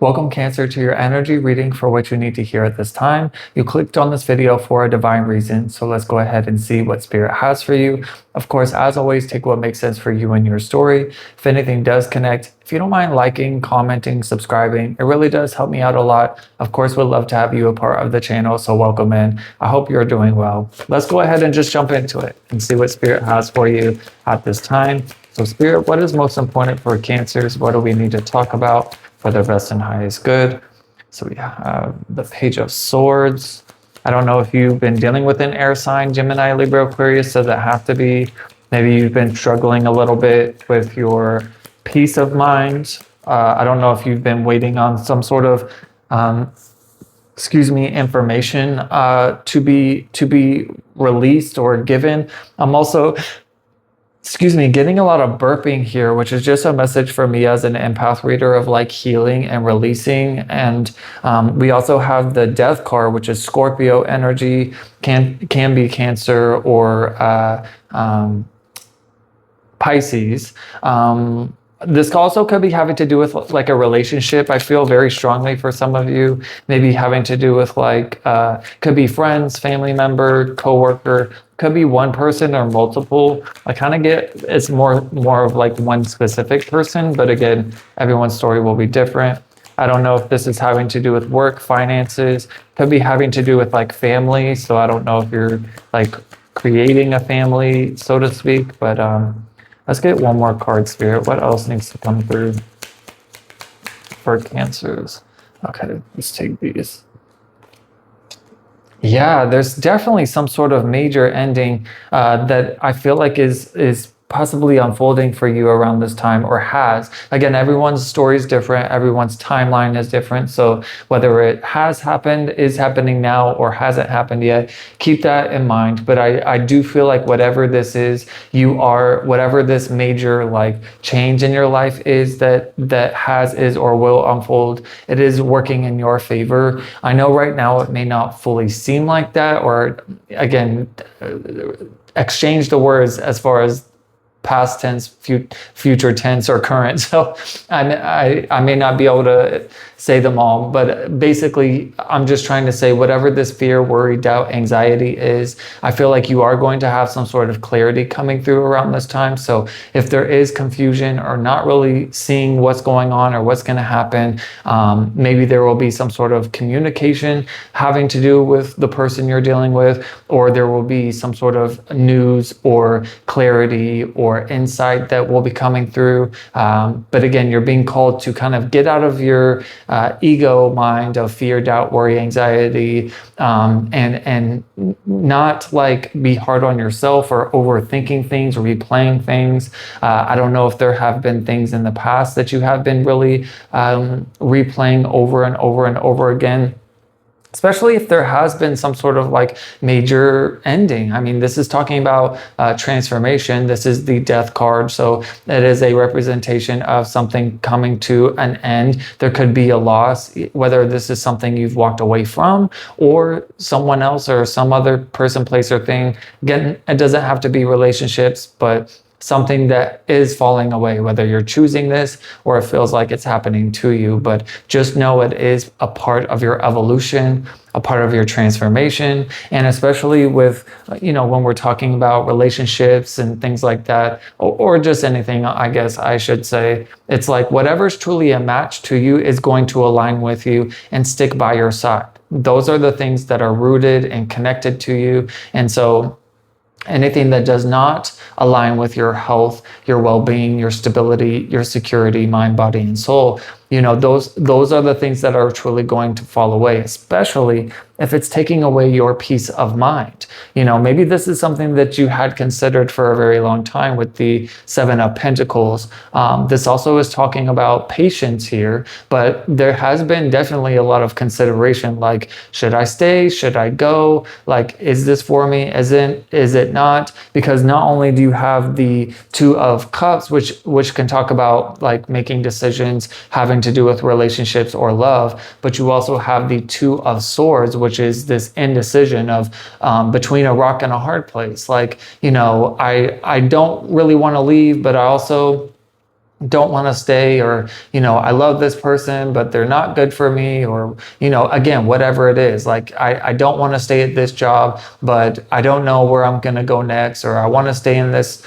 Welcome, Cancer, to your energy reading for what you need to hear at this time. You clicked on this video for a divine reason, so let's go ahead and see what Spirit has for you. Of course, as always, take what makes sense for you and your story. If anything does connect, if you don't mind liking, commenting, subscribing, it really does help me out a lot. Of course, we'd love to have you a part of the channel, so welcome in. I hope you're doing well. Let's go ahead and just jump into it and see what Spirit has for you at this time. So Spirit, what is most important for Cancers? What do we need to talk about for their best and highest good? So we have the Page of Swords. I don't know if you've been dealing with an air sign, Gemini, Libra, Aquarius. Does it have to be? Maybe you've been struggling a little bit with your peace of mind. I don't know if you've been waiting on some sort of information to be released or given. I'm also getting a lot of burping here, which is just a message for me as an empath reader of like healing and releasing. And we also have the Death card, which is Scorpio energy, can be Cancer or Pisces. This also could be having to do with like a relationship. I feel very strongly for some of you, maybe having to do with like, could be friends, family member, coworker, could be one person or multiple. I kind of get it's more of like one specific person, but again, everyone's story will be different. I don't know if this is having to do with work, finances, could be having to do with like family. So I don't know if you're like creating a family, so to speak, but let's get one more card, Spirit. What else needs to come through for Cancers? Okay, let's take these. Yeah, there's definitely some sort of major ending that I feel like is possibly unfolding for you around this time, or has. Again, everyone's story is different, everyone's timeline is different. So whether it has happened, is happening now, or hasn't happened yet, keep that in mind. But I do feel like whatever this is, whatever this major like change in your life is that is or will unfold, it is working in your favor. I know right now it may not fully seem like that, or again, exchange the words as far as past tense, future tense, or current. So I may not be able to say them all, but basically I'm just trying to say whatever this fear, worry, doubt, anxiety is, I feel like you are going to have some sort of clarity coming through around this time. So if there is confusion or not really seeing what's going on or what's going to happen, maybe there will be some sort of communication having to do with the person you're dealing with, or there will be some sort of news or clarity or insight that will be coming through. But again, you're being called to kind of get out of your ego mind of fear, doubt, worry, anxiety, and not like be hard on yourself or overthinking things or replaying things. I don't know if there have been things in the past that you have been really replaying over and over and over again, especially if there has been some sort of like major ending. I mean, this is talking about transformation. This is the Death card. So it is a representation of something coming to an end. There could be a loss, whether this is something you've walked away from or someone else or some other person, place, or thing. Again, it doesn't have to be relationships, but something that is falling away, whether you're choosing this or it feels like it's happening to you. But just know it is a part of your evolution, a part of your transformation. And especially with, when we're talking about relationships and things like that, or just anything, I guess I should say, it's like whatever's truly a match to you is going to align with you and stick by your side. Those are the things that are rooted and connected to you. And so anything that does not align with your health, your well-being, your stability, your security, mind, body, and soul, those are the things that are truly going to fall away, especially if it's taking away your peace of mind. Maybe this is something that you had considered for a very long time with the Seven of Pentacles. This also is talking about patience here, but there has been definitely a lot of consideration, like, should I stay? Should I go? Like, is this for me? Is it not? Because not only do you have the Two of Cups, which can talk about like making decisions having to do with relationships or love, but you also have the Two of Swords, which is this indecision of between a rock and a hard place. Like, I don't really want to leave, but I also don't want to stay, or I love this person but they're not good for me, or again, whatever it is, like I don't want to stay at this job but I don't know where I'm going to go next, or I want to stay in this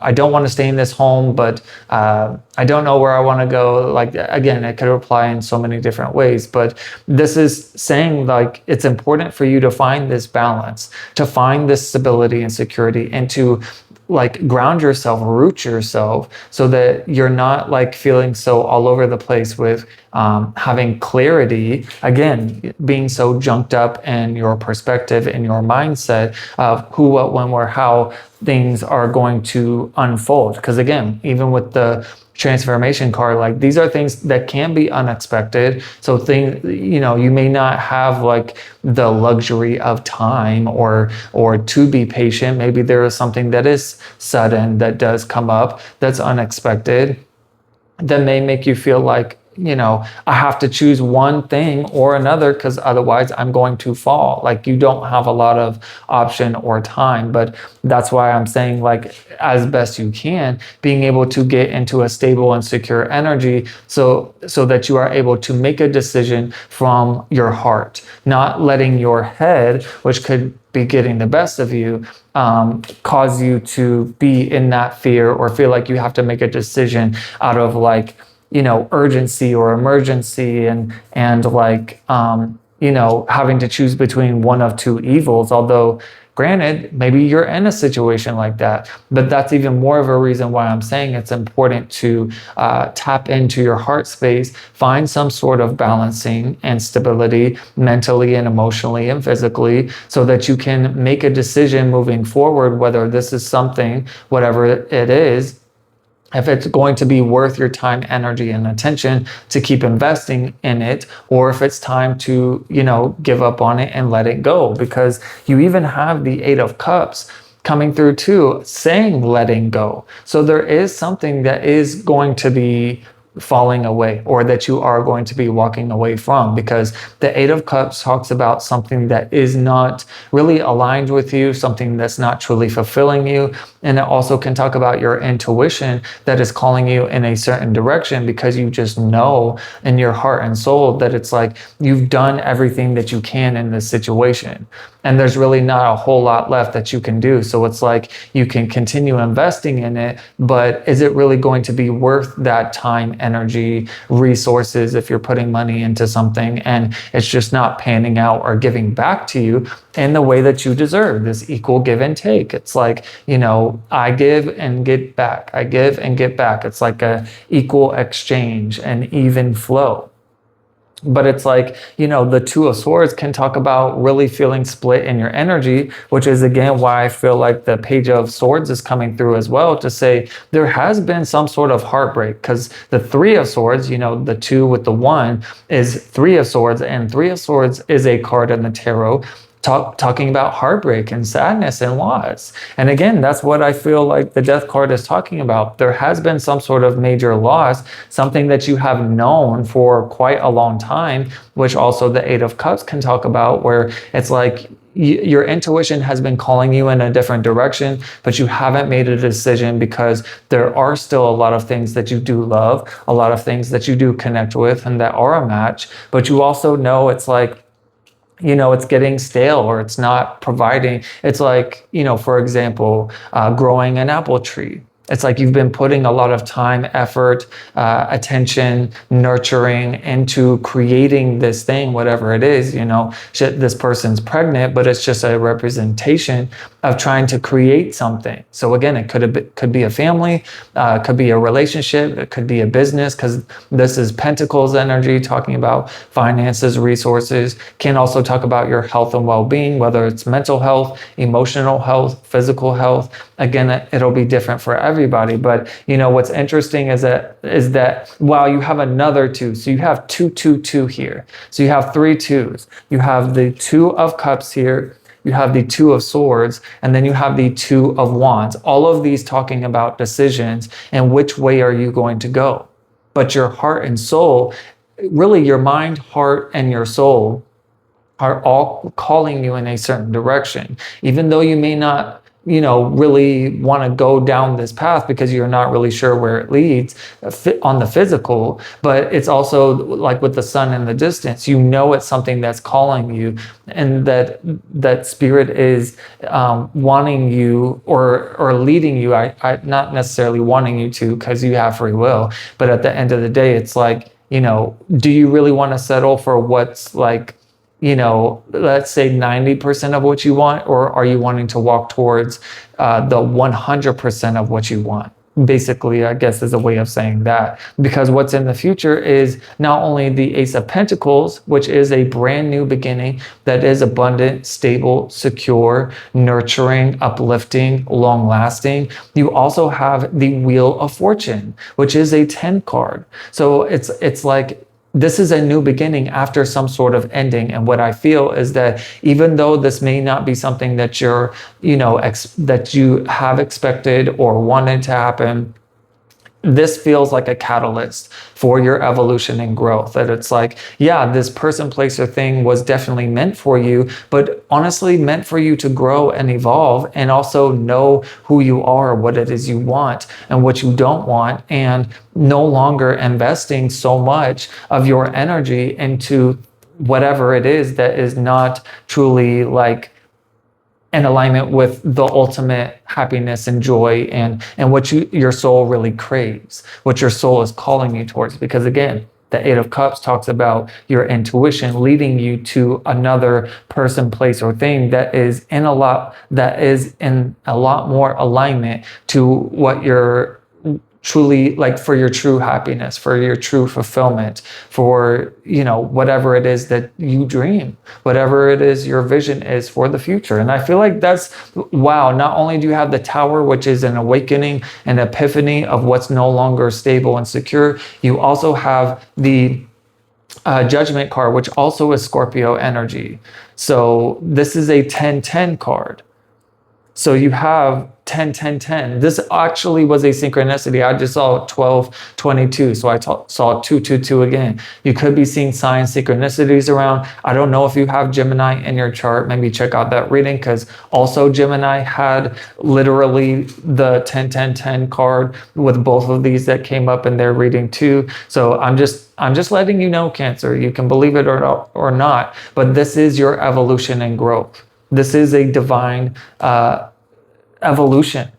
I don't want to stay in this home, but I don't know where I want to go. Like, again, it could apply in so many different ways, but this is saying like it's important for you to find this balance, to find this stability and security, and to like ground yourself, root yourself, so that you're not like feeling so all over the place with having clarity, again, being so junked up in your perspective, in your mindset of who, what, when, where, how things are going to unfold. Because again, even with the transformation card, like these are things that can be unexpected. So things, you may not have like the luxury of time or to be patient. Maybe there is something that is sudden that does come up that's unexpected, that may make you feel like, I have to choose one thing or another because otherwise I'm going to fall. Like you don't have a lot of option or time. But that's why I'm saying, like, as best you can, being able to get into a stable and secure energy so that you are able to make a decision from your heart, not letting your head, which could be getting the best of you, cause you to be in that fear or feel like you have to make a decision out of like, urgency or emergency, and like, having to choose between one of two evils. Although granted, maybe you're in a situation like that, but that's even more of a reason why I'm saying it's important to tap into your heart space, find some sort of balancing and stability mentally and emotionally and physically, so that you can make a decision moving forward, whether this is something, whatever it is, if it's going to be worth your time, energy, and attention to keep investing in it, or if it's time to, give up on it and let it go. Because you even have the Eight of Cups coming through too, saying letting go. So there is something that is going to be falling away, or that you are going to be walking away from, because the Eight of Cups talks about something that is not really aligned with you, something that's not truly fulfilling you. And it also can talk about your intuition that is calling you in a certain direction, because you just know in your heart and soul that it's like you've done everything that you can in this situation, and there's really not a whole lot left that you can do. So it's like you can continue investing in it, but is it really going to be worth that time, energy, resources, if you're putting money into something and it's just not panning out or giving back to you in the way that you deserve, this equal give and take? It's like, I give and get back. I give and get back. It's like a equal exchange, an even flow. But it's like, the Two of Swords can talk about really feeling split in your energy, which is again why I feel like the Page of Swords is coming through as well, to say there has been some sort of heartbreak. Because the Three of Swords, the two with the one is Three of Swords, and Three of Swords is a card in the tarot talking about heartbreak and sadness and loss. And again, that's what I feel like the Death card is talking about. There has been some sort of major loss, something that you have known for quite a long time, which also the Eight of Cups can talk about, where it's like your intuition has been calling you in a different direction, but you haven't made a decision, because there are still a lot of things that you do love, a lot of things that you do connect with and that are a match. But you also know it's like, it's getting stale, or it's not providing. It's like, for example, growing an apple tree. It's like you've been putting a lot of time, effort, attention, nurturing into creating this thing, whatever it is. This person's pregnant, but it's just a representation of trying to create something. So again, it could be a family, could be a relationship, it could be a business, because this is Pentacles energy, talking about finances, resources. Can also talk about your health and well-being, whether it's mental health, emotional health, physical health. Again, it'll be different for everybody. But what's interesting is that while you have another two, so you have two here. So you have three twos. You have the Two of Cups here, you have the Two of Swords, and then you have the Two of Wands. All of these talking about decisions and which way are you going to go. But your heart and soul, really your mind, heart, and your soul are all calling you in a certain direction. Even though you may not really want to go down this path because you're not really sure where it leads on the physical. But it's also like with the sun in the distance, it's something that's calling you, and that spirit is wanting you or leading you. I not necessarily wanting you to, because you have free will, but at the end of the day, it's like, do you really want to settle for what's like, let's say 90% of what you want, or are you wanting to walk towards the 100% of what you want? Basically, I guess is a way of saying that, because what's in the future is not only the Ace of Pentacles, which is a brand new beginning that is abundant, stable, secure, nurturing, uplifting, long lasting. You also have the Wheel of Fortune, which is a 10 card. So it's like, this is a new beginning after some sort of ending. And what I feel is that even though this may not be something that you're, that you have expected or wanted to happen, this feels like a catalyst for your evolution and growth. That it's like, yeah, this person, place, or thing was definitely meant for you, but honestly meant for you to grow and evolve, and also know who you are, what it is you want and what you don't want, and no longer investing so much of your energy into whatever it is that is not truly like in alignment with the ultimate happiness and joy and what your soul really craves, what your soul is calling you towards. Because again, the Eight of Cups talks about your intuition leading you to another person, place, or thing that is in a lot more alignment to what you're truly like, for your true happiness, for your true fulfillment, for whatever it is that you dream, whatever it is your vision is for the future. And I feel like that's, wow, not only do you have the Tower, which is an awakening, an epiphany of what's no longer stable and secure, you also have the Judgment card, which also is Scorpio energy. So this is a 10-10 card. So you have 10, 10, 10. This actually was a synchronicity. I just saw 12, 22. So I saw 2, 2, 2 again. You could be seeing sign synchronicities around. I don't know if you have Gemini in your chart. Maybe check out that reading, because also Gemini had literally the 10, 10, 10 card with both of these that came up in their reading too. So I'm just letting you know, Cancer. You can believe it or not, but this is your evolution and growth. This is a divine evolution,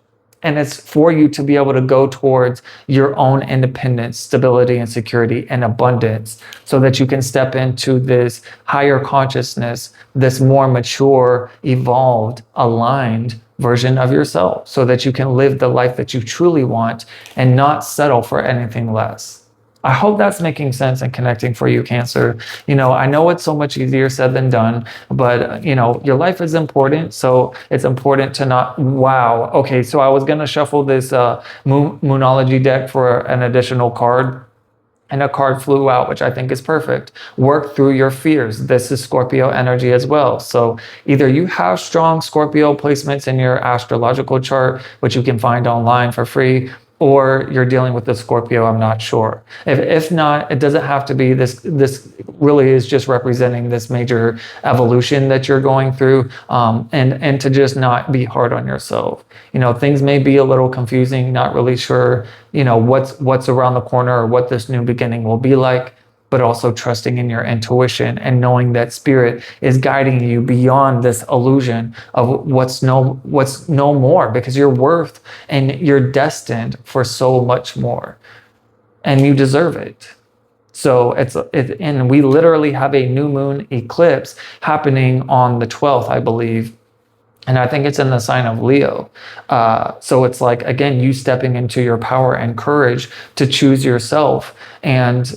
and it's for you to be able to go towards your own independence, stability, and security and abundance, so that you can step into this higher consciousness, this more mature, evolved, aligned version of yourself, so that you can live the life that you truly want and not settle for anything less. I hope that's making sense and connecting for you, Cancer. I know it's so much easier said than done, but your life is important. So it's important to not, wow. Okay, so I was going to shuffle this Moonology deck for an additional card, and a card flew out, which I think is perfect. Work through your fears. This is Scorpio energy as well. So either you have strong Scorpio placements in your astrological chart, which you can find online for free, or you're dealing with the Scorpio, I'm not sure. If not, it doesn't have to be this. This really is just representing this major evolution that you're going through, and to just not be hard on yourself. Things may be a little confusing, not really sure, what's around the corner or what this new beginning will be like, but also trusting in your intuition and knowing that spirit is guiding you beyond this illusion of what's no more, because you're worth and you're destined for so much more, and you deserve it. So and we literally have a new moon eclipse happening on the 12th, I believe. And I think it's in the sign of Leo. So it's like, again, you stepping into your power and courage to choose yourself and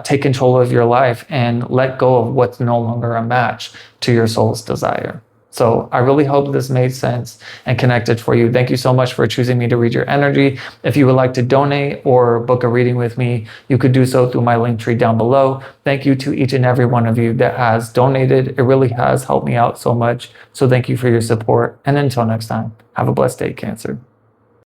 take control of your life and let go of what's no longer a match to your soul's desire. So I really hope this made sense and connected for you. Thank you so much for choosing me to read your energy. If you would like to donate or book a reading with me, you could do so through my link tree down below. Thank you to each and every one of you that has donated. It really has helped me out so much. So thank you for your support. And until next time, have a blessed day, Cancer.